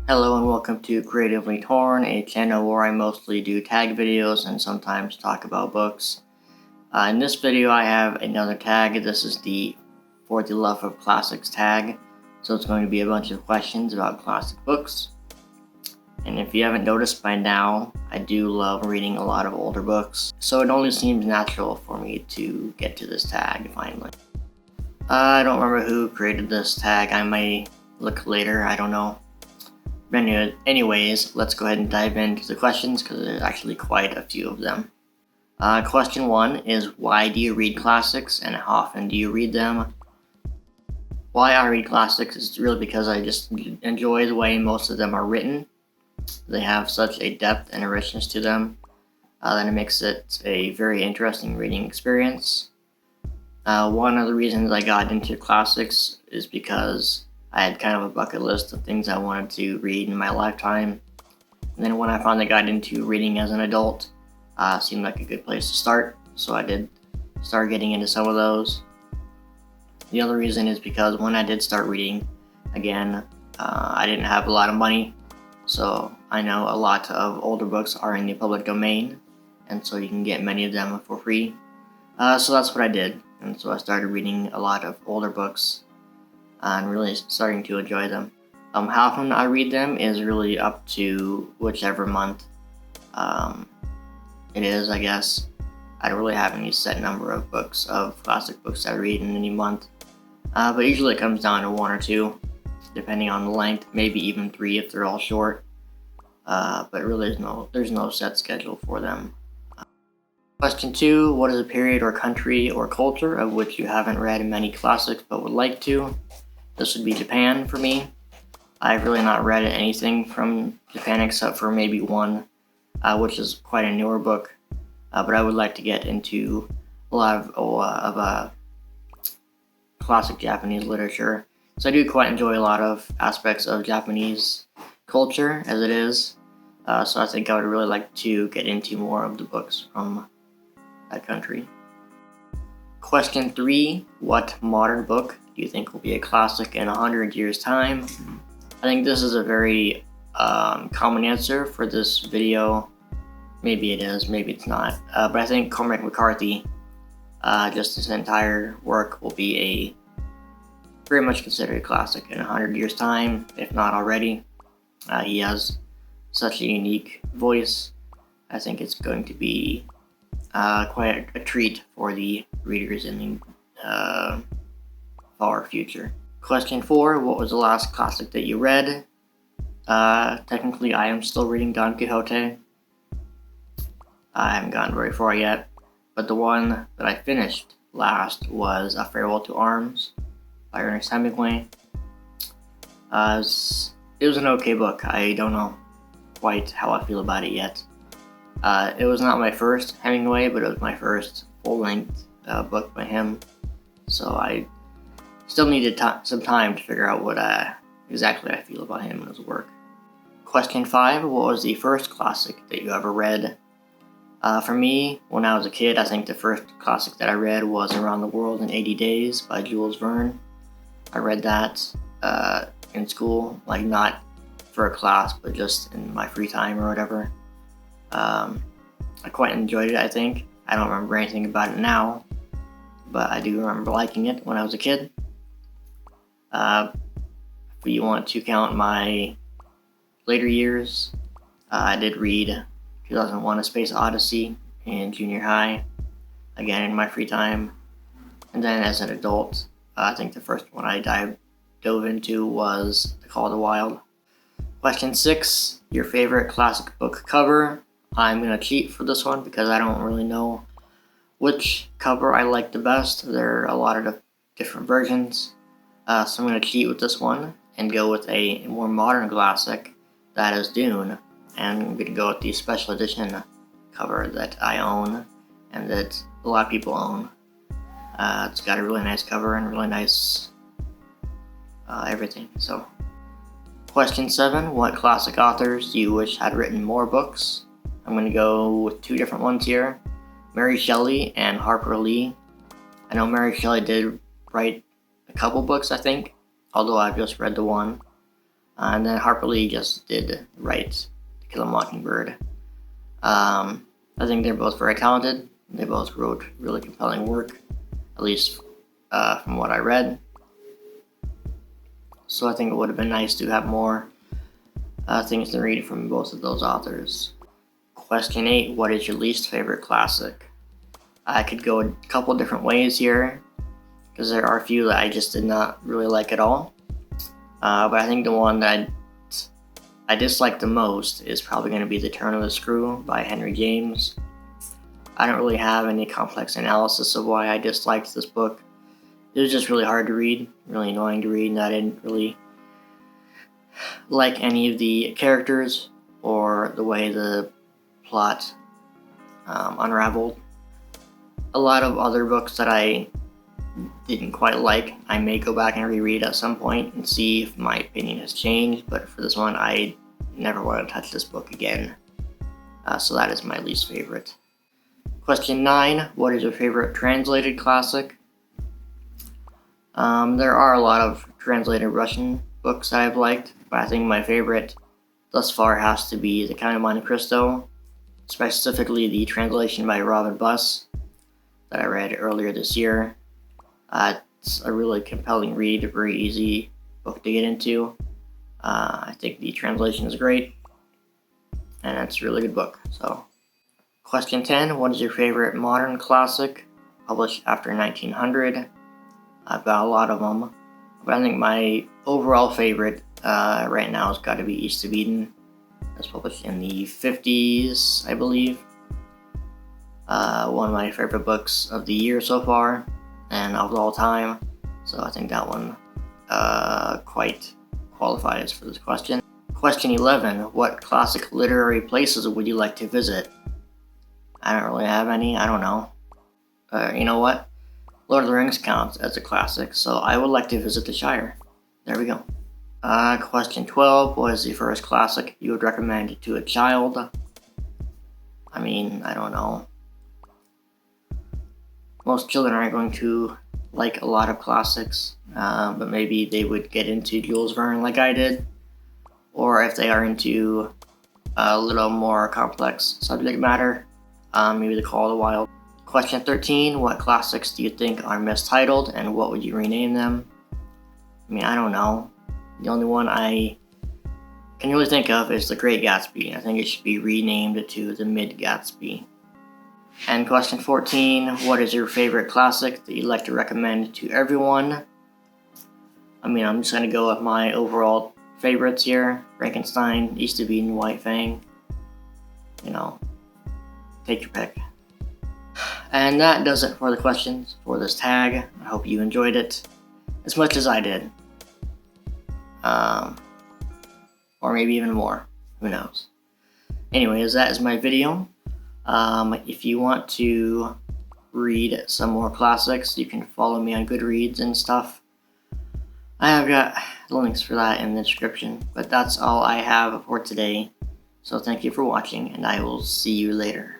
Hello and welcome to Creatively Torn, a channel where I mostly do tag videos and sometimes talk about books. In this video I have another tag. This is the For the Love of Classics tag. So it's going to be a bunch of questions about classic books. And if you haven't noticed by now, I do love reading a lot of older books. So it only seems natural for me to get to this tag finally. I don't remember who created this tag. I may look later, I don't know. Anyways, let's go ahead and dive into the questions because there's actually quite a few of them. Question 1 is, why do you read classics and how often do you read them? Why I read classics is really because I just enjoy the way most of them are written. They have such a depth and a richness to them that it makes it a very interesting reading experience. One of the reasons I got into classics is because I had kind of a bucket list of things I wanted to read in my lifetime. And then when I finally got into reading as an adult, it seemed like a good place to start. So I did start getting into some of those. The other reason is because when I did start reading, again, I didn't have a lot of money. So I know a lot of older books are in the public domain. And so you can get many of them for free. So that's what I did. And so I started reading a lot of older books and really starting to enjoy them. How often I read them is really up to whichever month it is, I guess. I don't really have any set number of books, of classic books I read in any month. But usually it comes down to 1 or 2, depending on the length, maybe even 3 if they're all short. But really there's no set schedule for them. Question 2, what is a period or country or culture of which you haven't read many classics but would like to? This would be Japan for me. I've really not read anything from Japan except for maybe one, which is quite a newer book. But I would like to get into a lot of classic Japanese literature. So I do quite enjoy a lot of aspects of Japanese culture as it is. So I think I would really like to get into more of the books from that country. Question 3, what modern book do you think will be a classic in 100 years' time? I think this is a very common answer for this video. Maybe it is, maybe it's not. But I think Cormac McCarthy, just his entire work, will be a very much considered a classic in 100 years' time, if not already. He has such a unique voice. I think it's going to be quite a treat for the readers in the far future. Question 4, what was the last classic that you read? Technically, I am still reading Don Quixote. I haven't gotten very far yet, but the one that I finished last was A Farewell to Arms by Ernest Hemingway. It was an okay book. I don't know quite how I feel about it yet. It was not my first Hemingway, but it was my first full-length book by him. So I still needed some time to figure out what exactly I feel about him and his work. Question 5, what was the first classic that you ever read? For me, when I was a kid, I think the first classic that I read was Around the World in 80 Days by Jules Verne. I read that in school, like not for a class, but just in my free time or whatever. I quite enjoyed it, I think. I don't remember anything about it now, but I do remember liking it when I was a kid. If you want to count my later years, I did read 2001: A Space Odyssey in junior high, again in my free time. And then as an adult, I think the first one I dove into was The Call of the Wild. Question 6, your favorite classic book cover. I'm going to cheat for this one because I don't really know which cover I like the best. There are a lot of different versions. So I'm going to cheat with this one and go with a more modern classic, that is Dune. And I'm going to go with the special edition cover that I own and that a lot of people own. It's got a really nice cover and really nice everything. So, question 7, what classic authors do you wish had written more books? I'm going to go with 2 different ones here, Mary Shelley and Harper Lee. I know Mary Shelley did write a couple books, I think, although I've just read the one. And then Harper Lee just did write To Kill a Mockingbird. I think they're both very talented. They both wrote really compelling work, at least from what I read. So I think it would have been nice to have more things to read from both of those authors. Question 8, what is your least favorite classic? I could go a couple different ways here, because there are a few that I just did not really like at all. But I think the one that I dislike the most is probably going to be The Turn of the Screw by Henry James. I don't really have any complex analysis of why I disliked this book. It was just really hard to read, really annoying to read, and I didn't really like any of the characters or the way the plot unraveled. A lot of other books that I didn't quite like, I may go back and reread at some point and see if my opinion has changed, but for this one, I never want to touch this book again. So that is my least favorite. Question 9, what is your favorite translated classic? There are a lot of translated Russian books that I've liked, but I think my favorite thus far has to be The Count of Monte Cristo, specifically the translation by Robin Buss that I read earlier this year. It's a really compelling read, a very easy book to get into. I think the translation is great, and it's a really good book. So, question 10, what is your favorite modern classic published after 1900? I've got a lot of them, but I think my overall favorite right now has got to be East of Eden. That's published in the 50s, I believe. One of my favorite books of the year so far, and of all time. So I think that one quite qualifies for this question. Question 11, what classic literary places would you like to visit? I don't really have any, I don't know. You know what? Lord of the Rings counts as a classic, so I would like to visit the Shire. There we go. Question 12, what is the first classic you would recommend to a child? I mean, I don't know. Most children aren't going to like a lot of classics, but maybe they would get into Jules Verne like I did. Or if they are into a little more complex subject matter, maybe The Call of the Wild. Question 13, what classics do you think are mistitled and what would you rename them? I mean, I don't know. The only one I can really think of is The Great Gatsby. I think it should be renamed to The Mid Gatsby. And question 14, what is your favorite classic that you'd like to recommend to everyone? I mean, I'm just going to go with my overall favorites here. Frankenstein, East of Eden, White Fang. You know, take your pick. And that does it for the questions for this tag. I hope you enjoyed it as much as I did. Or maybe even more. Who knows? Anyways, that is my video. If you want to read some more classics, you can follow me on Goodreads and stuff. I have got the links for that in the description. But that's all I have for today. So thank you for watching, and I will see you later.